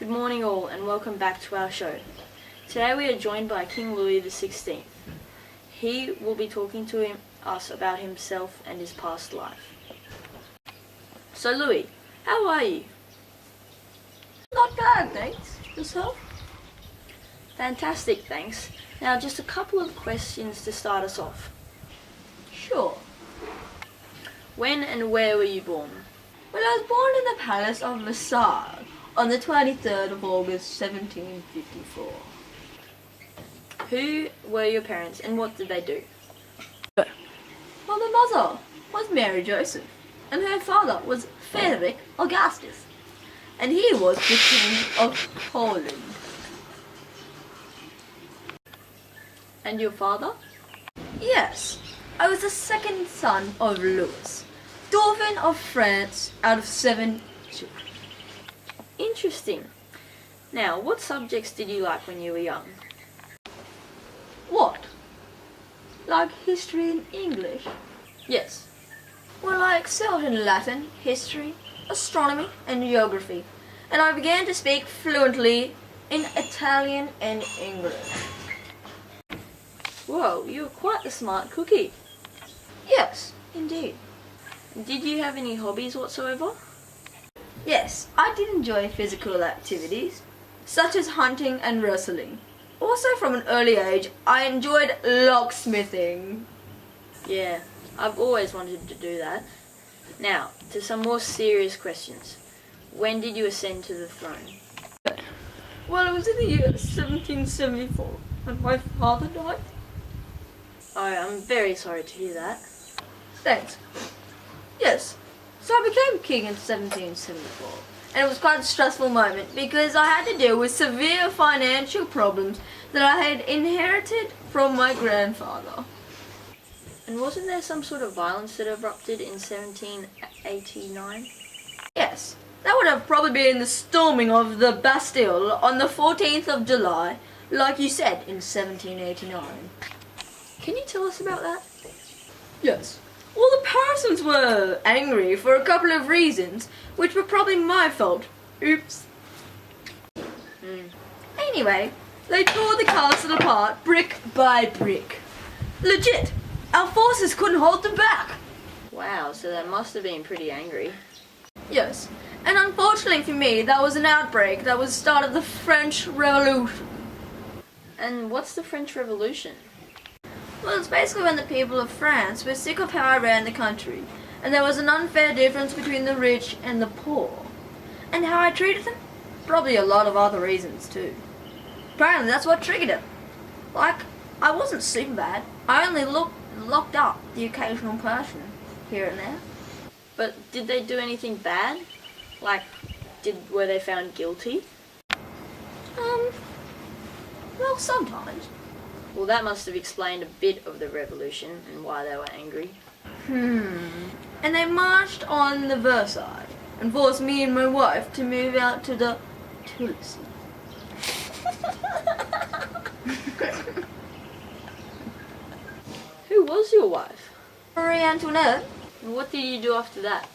Good morning all and welcome back to our show. Today we are joined by King Louis XVI. He will be talking to us about himself and his past life. So Louis, how are you? Not bad, thanks. Yourself? Fantastic, thanks. Now just a couple of questions to start us off. Sure. When and where were you born? Well, I was born in the Palace of Versailles on the 23rd of August 1754. Who were your parents and what did they do? Well, the mother was Mary Joseph, and her father was Frederick Augustus, and he was the King of Poland. And your father? Yes, I was the second son of Louis, Dauphin of France out of 7 children. Interesting. Now, what subjects did you like when you were young? What? Like history and English? Yes. Well, I excelled in Latin, history, astronomy, and geography, and I began to speak fluently in Italian and English. Whoa, you were quite the smart cookie. Yes, indeed. Did you have any hobbies whatsoever? Yes, I did enjoy physical activities, such as hunting and wrestling. Also, from an early age, I enjoyed locksmithing. Yeah, I've always wanted to do that. Now, to some more serious questions. When did you ascend to the throne? Well, it was in the year 1774, when my father died. Oh, I'm very sorry to hear that. Thanks. Yes, so I became king in 1774, and it was quite a stressful moment because I had to deal with severe financial problems that I had inherited from my grandfather. And wasn't there some sort of violence that erupted in 1789? Yes, that would have probably been the storming of the Bastille on the 14th of July, like you said, in 1789. Can you tell us about that? Yes. Well, the Parsons were angry for a couple of reasons, which were probably my fault. Oops. Anyway, they tore the castle apart brick by brick. Legit, our forces couldn't hold them back. Wow, so they must have been pretty angry. Yes, and unfortunately for me, that was an outbreak that was the start of the French Revolution. And what's the French Revolution? Well, it's basically when the people of France were sick of how I ran the country, and there was an unfair difference between the rich and the poor. And how I treated them? Probably a lot of other reasons too. Apparently that's what triggered it. Like, I wasn't super bad. I only locked up the occasional person here and there. But did they do anything bad? Like, were they found guilty? Well, sometimes. Well, that must have explained a bit of the revolution and why they were angry. And they marched on the Versailles and forced me and my wife to move out to the Tuileries. Who was your wife? Marie Antoinette. And what did you do after that?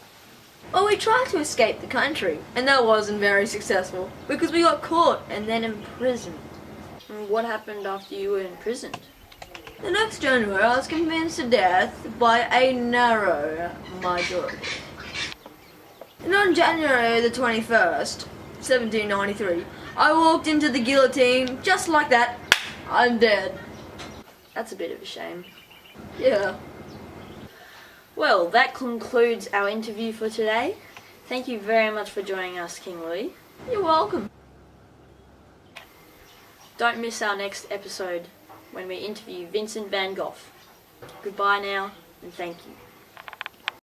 Well, we tried to escape the country, and that wasn't very successful because we got caught and then imprisoned. And what happened after you were imprisoned? The next January, I was convinced to death by a narrow majority. And on January the 21st, 1793, I walked into the guillotine just like that. I'm dead. That's a bit of a shame. Yeah. Well, that concludes our interview for today. Thank you very much for joining us, King Louis. You're welcome. Don't miss our next episode when we interview Vincent van Gogh. Goodbye now, and thank you.